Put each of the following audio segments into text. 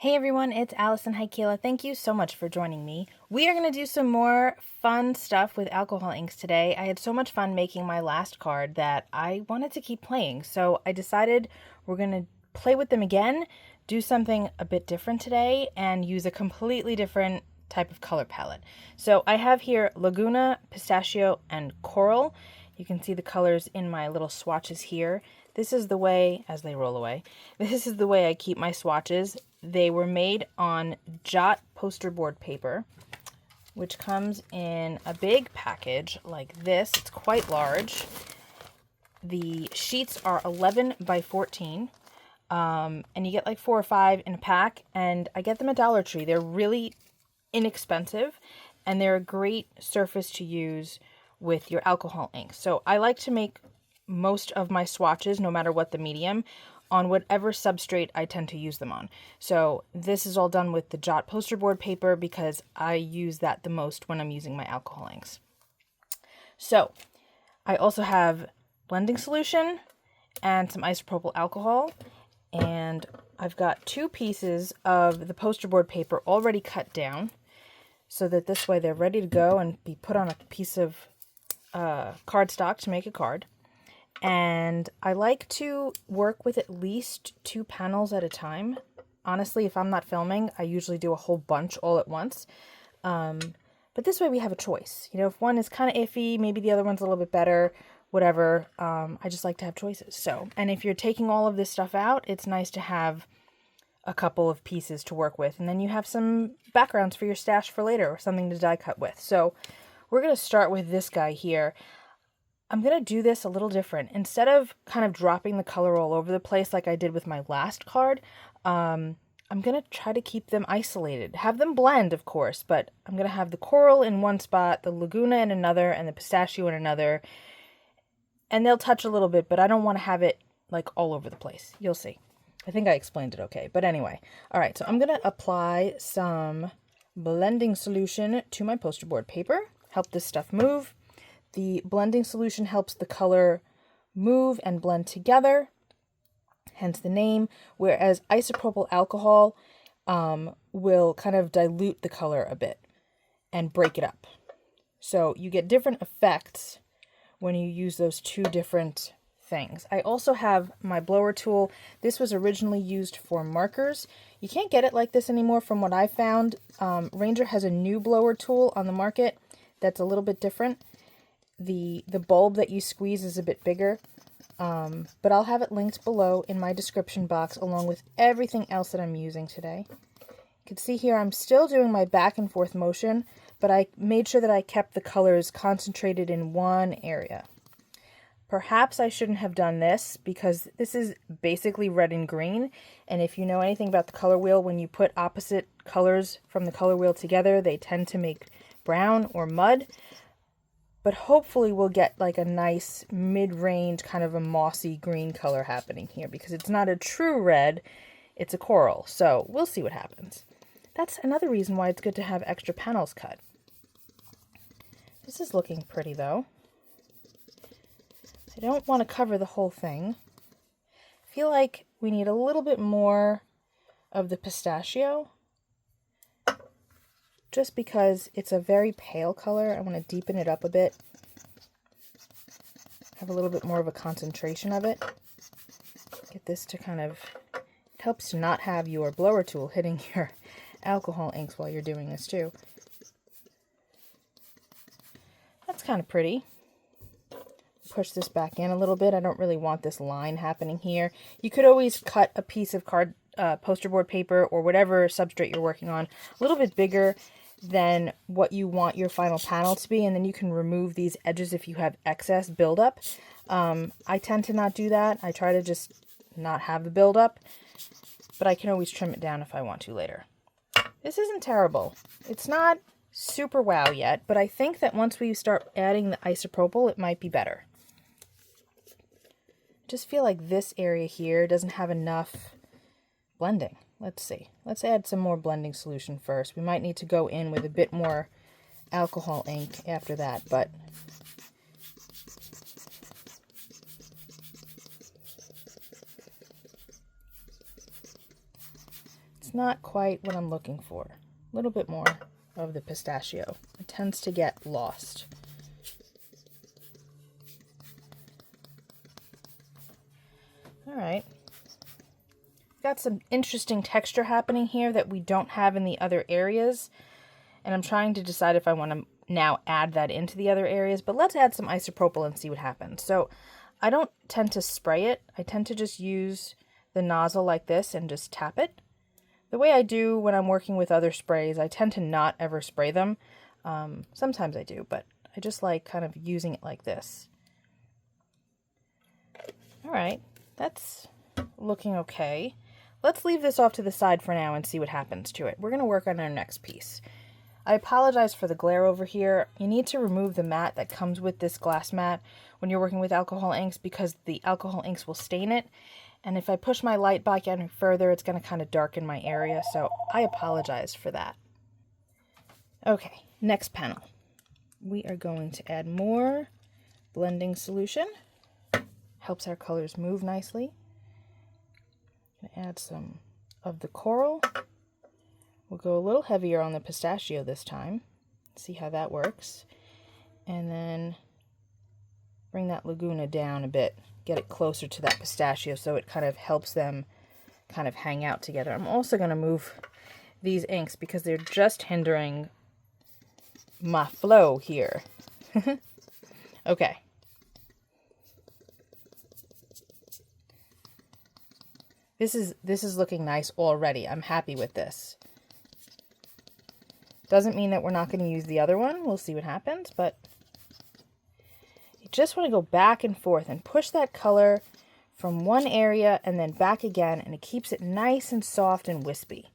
Hey everyone, it's Alison Heikkila. Thank you so much for joining me. We are going to do some more fun stuff with alcohol inks today. I had so much fun making my last card that I wanted to keep playing, so I decided we're going to play with them again, do something a bit different today, and use a completely different type of color palette. So I have here Laguna, Pistachio, and Coral. You can see the colors in my little swatches here. This is the way, as they roll away, this is the way I keep my swatches. They were made on Jot poster board paper, which comes in a big package like this. It's quite large. The sheets are 11 by 14, and you get like 4 or 5 in a pack, and I get them at Dollar Tree. They're really inexpensive, and they're a great surface to use with your alcohol ink. So I like to make most of my swatches, no matter what the medium, on whatever substrate I tend to use them on. So this is all done with the Jot poster board paper because I use that the most when I'm using my alcohol inks. So I also have blending solution and some isopropyl alcohol, and I've got 2 pieces of the poster board paper already cut down so that this way they're ready to go and be put on a piece of cardstock to make a card. And I like to work with at least 2 panels at a time. Honestly, if I'm not filming, I usually do a whole bunch all at once. But this way we have a choice. You know, if one is kind of iffy, maybe the other one's a little bit better, whatever. I just like to have choices. So, and if you're taking all of this stuff out, it's nice to have a couple of pieces to work with. And then you have some backgrounds for your stash for later or something to die cut with. So we're going to start with this guy here. I'm going to do this a little different. Instead of kind of dropping the color all over the place like I did with my last card, I'm going to try to keep them isolated. Have them blend, of course, but I'm going to have the coral in one spot, the Laguna in another, and the pistachio in another. And they'll touch a little bit, but I don't want to have it like all over the place. You'll see. I think I explained it okay, but anyway. All right, so I'm going to apply some blending solution to my poster board paper. Help this stuff move. The blending solution helps the color move and blend together, hence the name, whereas isopropyl alcohol will kind of dilute the color a bit and break it up. So you get different effects when you use those 2 different things. I also have my blower tool. This was originally used for markers. You can't get it like this anymore from what I found. Ranger has a new blower tool on the market that's a little bit different. The bulb that you squeeze is a bit bigger, but I'll have it linked below in my description box along with everything else that I'm using today. You can see here I'm still doing my back and forth motion, but I made sure that I kept the colors concentrated in one area. Perhaps I shouldn't have done this because this is basically red and green, and if you know anything about the color wheel, when you put opposite colors from the color wheel together, they tend to make brown or mud. But hopefully we'll get like a nice mid-range kind of a mossy green color happening here because it's not a true red, it's a coral. So we'll see what happens. That's another reason why it's good to have extra panels cut. This is looking pretty though. I don't want to cover the whole thing. I feel like we need a little bit more of the pistachio, just because it's a very pale color. I want to deepen it up a bit. Have a little bit more of a concentration of it. Get this to kind of, it helps to not have your blower tool hitting your alcohol inks while you're doing this too. That's kind of pretty. Push this back in a little bit. I don't really want this line happening here. You could always cut a piece of poster board paper or whatever substrate you're working on a little bit bigger than what you want your final panel to be, and then you can remove these edges if you have excess buildup. I tend to not do that. I try to just not have the buildup, but I can always trim it down if I want to later. This isn't terrible. It's not super wow yet, but I think that once we start adding the isopropyl, it might be better. Just feel like this area here doesn't have enough blending. Let's see. Let's add some more blending solution first. We might need to go in with a bit more alcohol ink after that, but It's not quite what I'm looking for. A little bit more of the pistachio. It tends to get lost. All right. Got some interesting texture happening here that we don't have in the other areas. And I'm trying to decide if I want to now add that into the other areas. But let's add some isopropyl and see what happens. So I don't tend to spray it. I tend to just use the nozzle like this and just tap it. The way I do when I'm working with other sprays, I tend to not ever spray them. Sometimes I do, but I just like kind of using it like this. All right, that's looking okay. Let's leave this off to the side for now and see what happens to it. We're going to work on our next piece. I apologize for the glare over here. You need to remove the mat that comes with this glass mat when you're working with alcohol inks because the alcohol inks will stain it. And if I push my light back any further, it's going to kind of darken my area. So I apologize for that. Okay, next panel. We are going to add more blending solution. Helps our colors move nicely. Add some of the coral. We'll go a little heavier on the pistachio this time. See how that works. And then bring that Laguna down a bit. Get it closer to that pistachio so it kind of helps them kind of hang out together. I'm also going to move these inks because they're just hindering my flow here. Okay. This is looking nice already. I'm happy with this. Doesn't mean that we're not going to use the other one. We'll see what happens, but you just want to go back and forth and push that color from one area and then back again, and it keeps it nice and soft and wispy.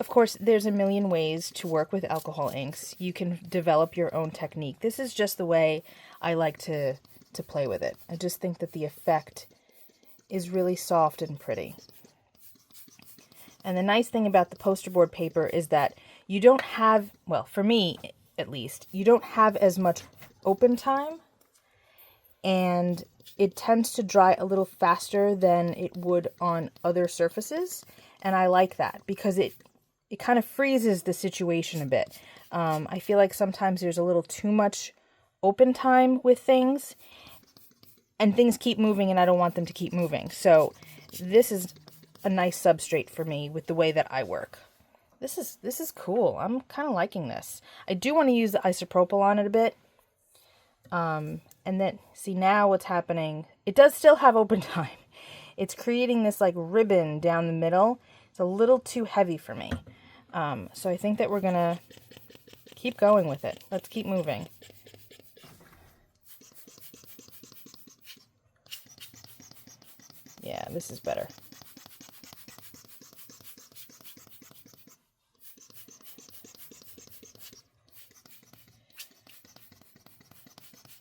Of course, there's a million ways to work with alcohol inks. You can develop your own technique. This is just the way I like to play with it. I just think that the effect is really soft and pretty. And the nice thing about the poster board paper is that you don't have, well, for me at least, you don't have as much open time, and it tends to dry a little faster than it would on other surfaces. And I like that because it kind of freezes the situation a bit. I feel like sometimes there's a little too much open time with things, and things keep moving and I don't want them to keep moving. So this is a nice substrate for me with the way that I work. This is cool. I'm kind of liking this. I do want to use the isopropyl on it a bit. And then see now what's happening. It does still have open time. It's creating this like ribbon down the middle. It's a little too heavy for me. So I think that we're gonna keep going with it. Let's keep moving. Yeah, this is better.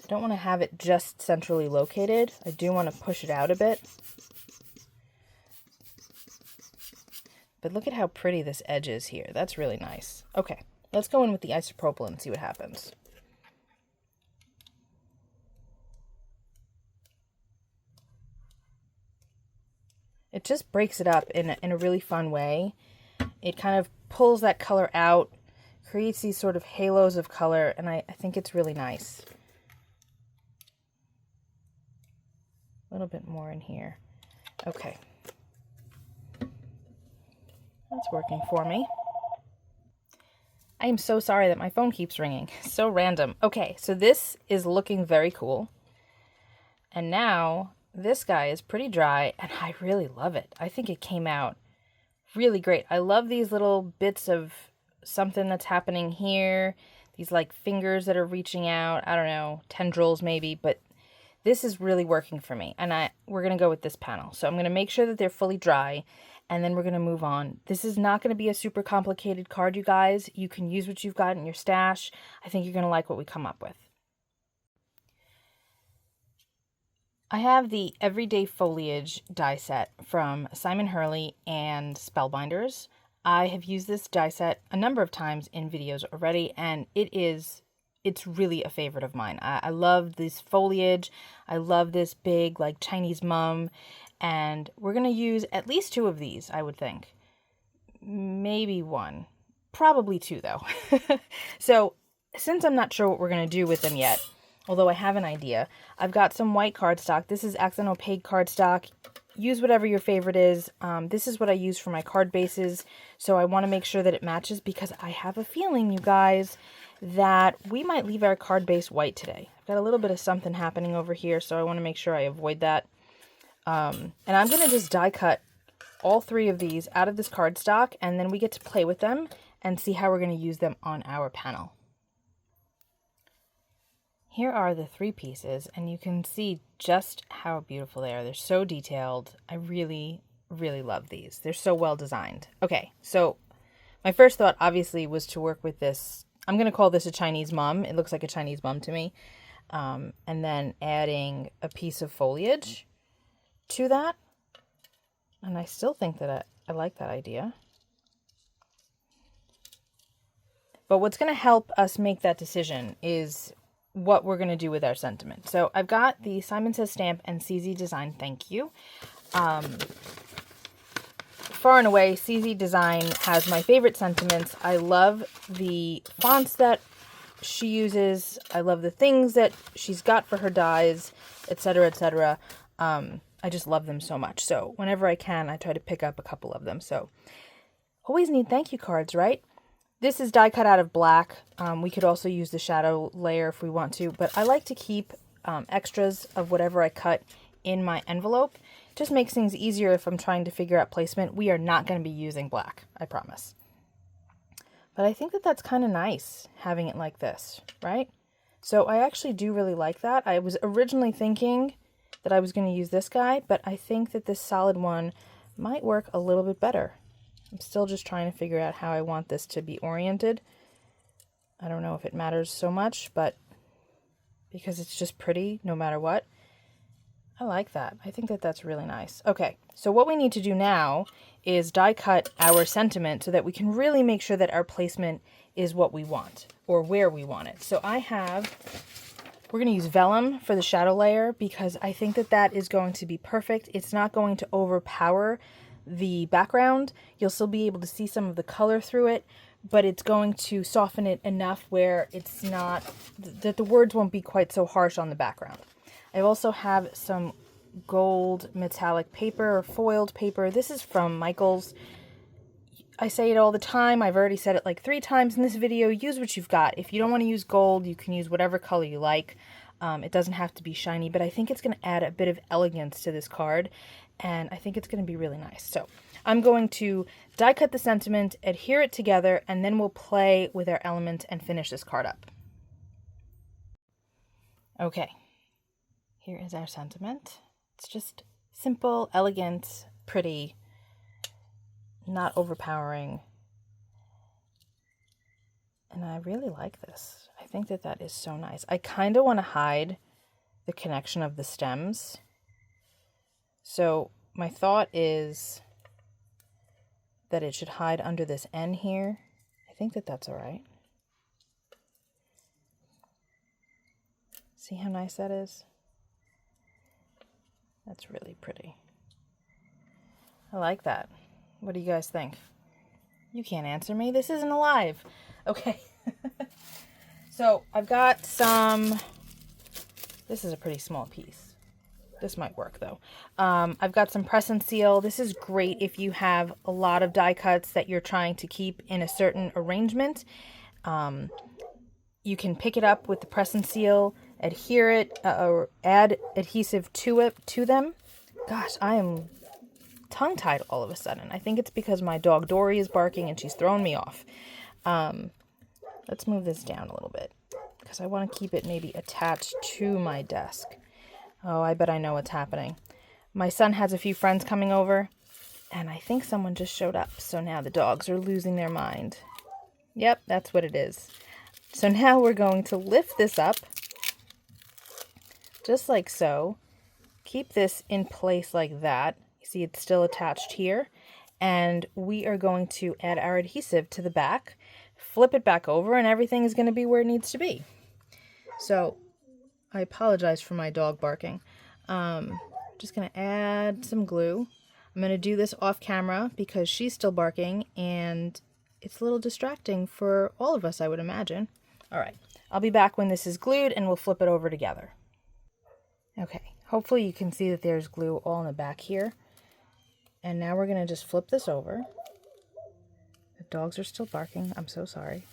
I don't want to have it just centrally located. I do want to push it out a bit. But look at how pretty this edge is here. That's really nice. Okay, let's go in with the isopropyl and see what happens. It just breaks it up in a really fun way. It kind of pulls that color out, creates these sort of halos of color, and I think it's really nice. A little bit more in here. Okay. That's working for me. I am so sorry that my phone keeps ringing. So random. Okay, so this is looking very cool. And now this guy is pretty dry, and I really love it. I think it came out really great. I love these little bits of something that's happening here. These like fingers that are reaching out. I don't know, tendrils maybe, but this is really working for me. And we're going to go with this panel. So I'm going to make sure that they're fully dry, and then we're going to move on. This is not going to be a super complicated card, you guys. You can use what you've got in your stash. I think you're going to like what we come up with. I have the Everyday Foliage die set from Simon Hurley and Spellbinders. I have used this die set a number of times in videos already, and it's really a favorite of mine. I love this foliage. I love this big like Chinese mum, and we're going to use at least 2 of these, I would think. maybe one, probably two though. So since I'm not sure what we're going to do with them yet, although I have an idea, I've got some white cardstock. This is Accent Opaque cardstock. Use whatever your favorite is. This is what I use for my card bases, so I want to make sure that it matches because I have a feeling, you guys, that we might leave our card base white today. I've got a little bit of something happening over here, so I want to make sure I avoid that. And I'm going to just die cut all three of these out of this cardstock, and then we get to play with them and see how we're going to use them on our panel. Here are the three pieces, and you can see just how beautiful they are. They're so detailed. I really, really love these. They're so well designed. Okay, so my first thought obviously was to work with this. I'm going to call this a Chinese mum. It looks like a Chinese mum to me. And then adding a piece of foliage to that. And I still think that I like that idea. But what's going to help us make that decision is what we're going to do with our sentiment. So I've got the Simon Says stamp and CZ Design Thank You. Far and away, CZ Design has my favorite sentiments. I love the fonts that she uses. I love the things that she's got for her dies, etc., etc. I just love them so much. So whenever I can, I try to pick up a couple of them. So always need thank you cards, right? This is die cut out of black. We could also use the shadow layer if we want to, but I like to keep extras of whatever I cut in my envelope. It just makes things easier if I'm trying to figure out placement. We are not going to be using black, I promise. But I think that that's kind of nice, having it like this, right? So I actually do really like that. I was originally thinking that I was going to use this guy, but I think that this solid one might work a little bit better. I'm still just trying to figure out how I want this to be oriented. I don't know if it matters so much, but because it's just pretty no matter what. I like that. I think that that's really nice. Okay, so what we need to do now is die cut our sentiment so that we can really make sure that our placement is what we want or where we want it. So we're going to use Vellum for the shadow layer because I think that that is going to be perfect. It's not going to overpower the background. You'll still be able to see some of the color through it, but it's going to soften it enough where it's not, that the words won't be quite so harsh on the background. I also have some gold metallic paper or foiled paper. This is from Michaels. I say it all the time. I've already said it like 3 times in this video. Use what you've got. If you don't want to use gold, you can use whatever color you like. It doesn't have to be shiny, but I think it's going to add a bit of elegance to this card, and I think it's going to be really nice. So I'm going to die cut the sentiment, adhere it together, and then we'll play with our element and finish this card up. Okay, here is our sentiment. It's just simple, elegant, pretty, not overpowering. And I really like this. I think that that is so nice. I kind of want to hide the connection of the stems. So my thought is that it should hide under this N here. I think that that's all right. See how nice that is? That's really pretty. I like that. What do you guys think? You can't answer me. This isn't alive. Okay. So I've got some, this is a pretty small piece. This might work though. I've got some press and seal. This is great if you have a lot of die cuts that you're trying to keep in a certain arrangement. You can pick it up with the press and seal, adhere it, or add adhesive to them. Gosh, I am tongue-tied all of a sudden. I think it's because my dog Dory is barking and she's throwing me off. Let's move this down a little bit because I want to keep it maybe attached to my desk. Oh, I bet I know what's happening. My son has a few friends coming over, and I think someone just showed up. So now the dogs are losing their mind. Yep, that's what it is. So now we're going to lift this up, just like so. Keep this in place like that. You see it's still attached here. And we are going to add our adhesive to the back, flip it back over, and everything is going to be where it needs to be. So I apologize for my dog barking. Just going to add some glue. I'm going to do this off camera because she's still barking and it's a little distracting for all of us, I would imagine. All right, I'll be back when this is glued and we'll flip it over together. Okay, hopefully you can see that there's glue all in the back here. And now we're going to just flip this over. The dogs are still barking. I'm so sorry.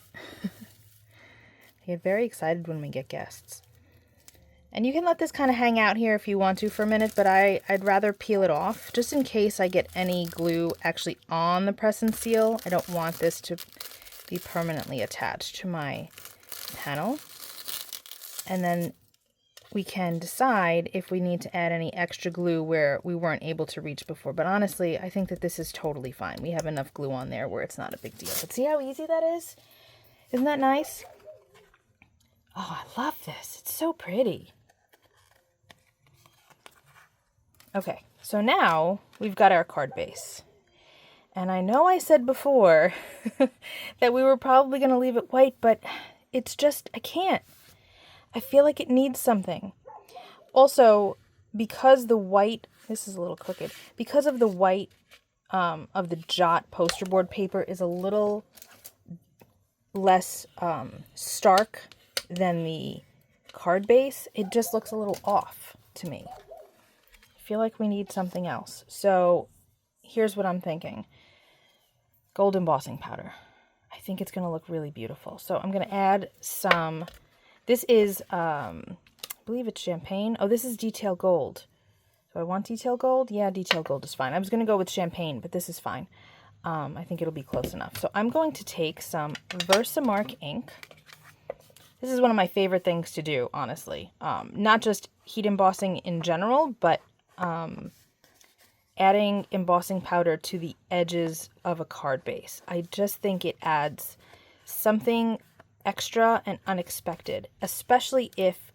I get very excited when we get guests. And you can let this kind of hang out here if you want to for a minute, but I'd rather peel it off just in case I get any glue actually on the press and seal. I don't want this to be permanently attached to my panel. And then we can decide if we need to add any extra glue where we weren't able to reach before. But honestly, I think that this is totally fine. We have enough glue on there where it's not a big deal. But see how easy that is? Isn't that nice? Oh, I love this. It's so pretty. Okay, so now we've got our card base. And I know I said before that we were probably going to leave it white, but it's just, I can't. I feel like it needs something. Also, because the white, this is a little crooked, because of the white of the Jot poster board paper is a little less stark than the card base, it just looks a little off to me. I feel like we need something else. So here's what I'm thinking. Gold embossing powder. I think it's going to look really beautiful. So I'm going to add some, this is, I believe it's champagne. Oh, this is detail gold. Do I want detail gold? Yeah, detail gold is fine. I was going to go with champagne, but this is fine. I think it'll be close enough. So I'm going to take some VersaMark ink. This is one of my favorite things to do, honestly. Not just heat embossing in general, but adding embossing powder to the edges of a card base. I just think it adds something extra and unexpected, especially if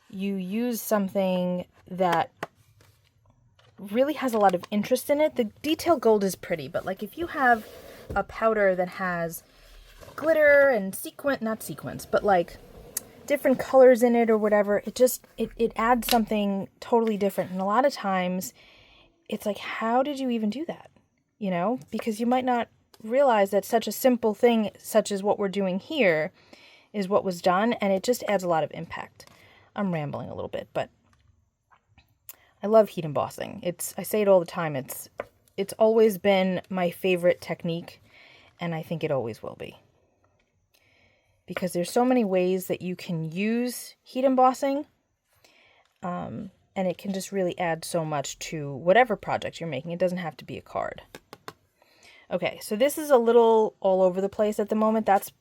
you use something that really has a lot of interest in it. The detail gold is pretty, but like if you have a powder that has glitter and not sequins, but like different colors in it or whatever, it adds something totally different. And a lot of times it's like, how did you even do that? You know, because you might not realize that such a simple thing such as what we're doing here is what was done, and it just adds a lot of impact. I'm rambling a little bit, but I love heat embossing. I say it all the time. It's always been my favorite technique, and I think it always will be. Because there's so many ways that you can use heat embossing, and it can just really add so much to whatever project you're making. It doesn't have to be a card. Okay, so this is a little all over the place at the moment. That's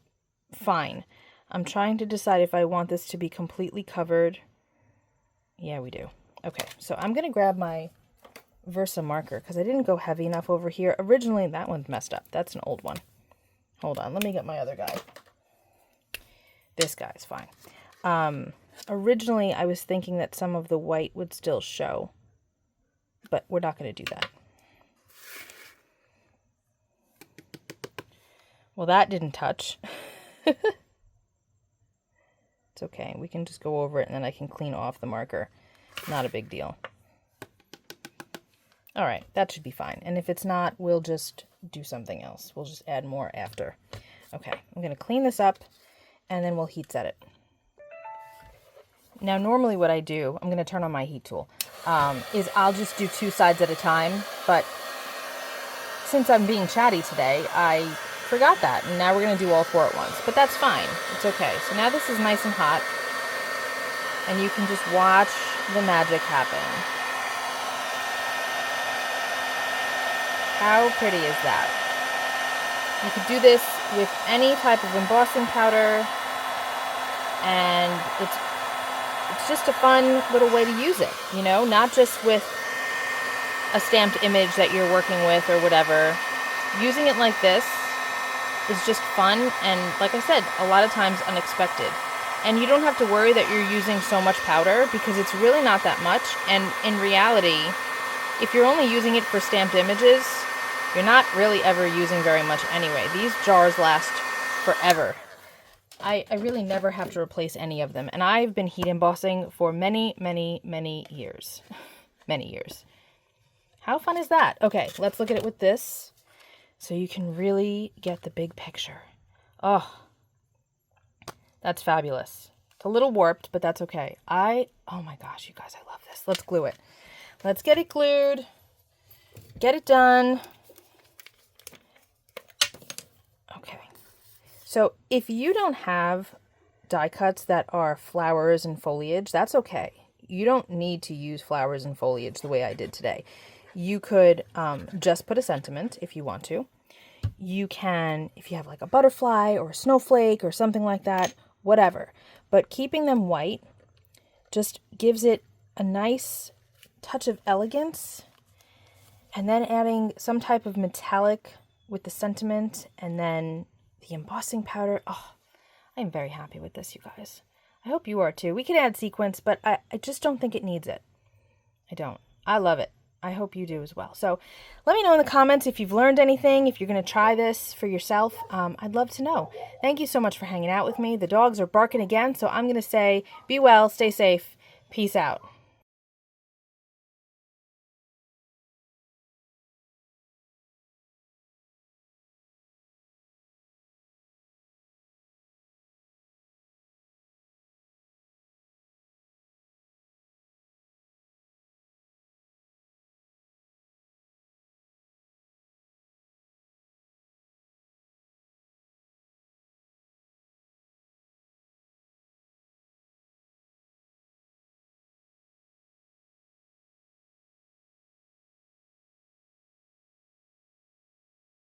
fine. I'm trying to decide if I want this to be completely covered. Yeah, we do. Okay, so I'm going to grab my VersaMarker because I didn't go heavy enough over here. Originally, that one's messed up. That's an old one. Hold on, let me get my other guy. This guy's fine. Originally, I was thinking that some of the white would still show, but we're not going to do that. Well, that didn't touch. It's okay. We can just go over it and then I can clean off the marker. Not a big deal. All right, that should be fine. And if it's not, we'll just do something else. We'll just add more after. Okay, I'm going to clean this up and then we'll heat set it. Now, normally what I do, I'm going to turn on my heat tool, is I'll just do two sides at a time. But since I'm being chatty today, I forgot that. And now we're going to do all four at once. But that's fine. It's okay. So now this is nice and hot. And you can just watch the magic happen. How pretty is that? You could do this with any type of embossing powder. And it's just a fun little way to use it, you know, not just with a stamped image that you're working with or whatever. Using it like this is just fun and, like I said, a lot of times unexpected. And you don't have to worry that you're using so much powder because it's really not that much. And in reality, if you're only using it for stamped images, you're not really ever using very much anyway. These jars last forever. I really never have to replace any of them. And I've been heat embossing for many, many, many years. Many years. How fun is that? Okay, let's look at it with this so you can really get the big picture. Oh, that's fabulous. It's a little warped, but that's okay. Oh my gosh, you guys, I love this. Let's glue it. Let's get it glued. Get it done. Okay. So if you don't have die cuts that are flowers and foliage, that's okay. You don't need to use flowers and foliage the way I did today. You could just put a sentiment if you want to. You can, if you have like a butterfly or a snowflake or something like that, whatever. But keeping them white just gives it a nice touch of elegance. And then adding some type of metallic with the sentiment and then the embossing powder. Oh, I'm very happy with this, you guys. I hope you are too. We could add sequins, but I just don't think it needs it. I don't. I love it. I hope you do as well. So let me know in the comments if you've learned anything, if you're going to try this for yourself. I'd love to know. Thank you so much for hanging out with me. The dogs are barking again, so I'm going to say be well, stay safe, peace out.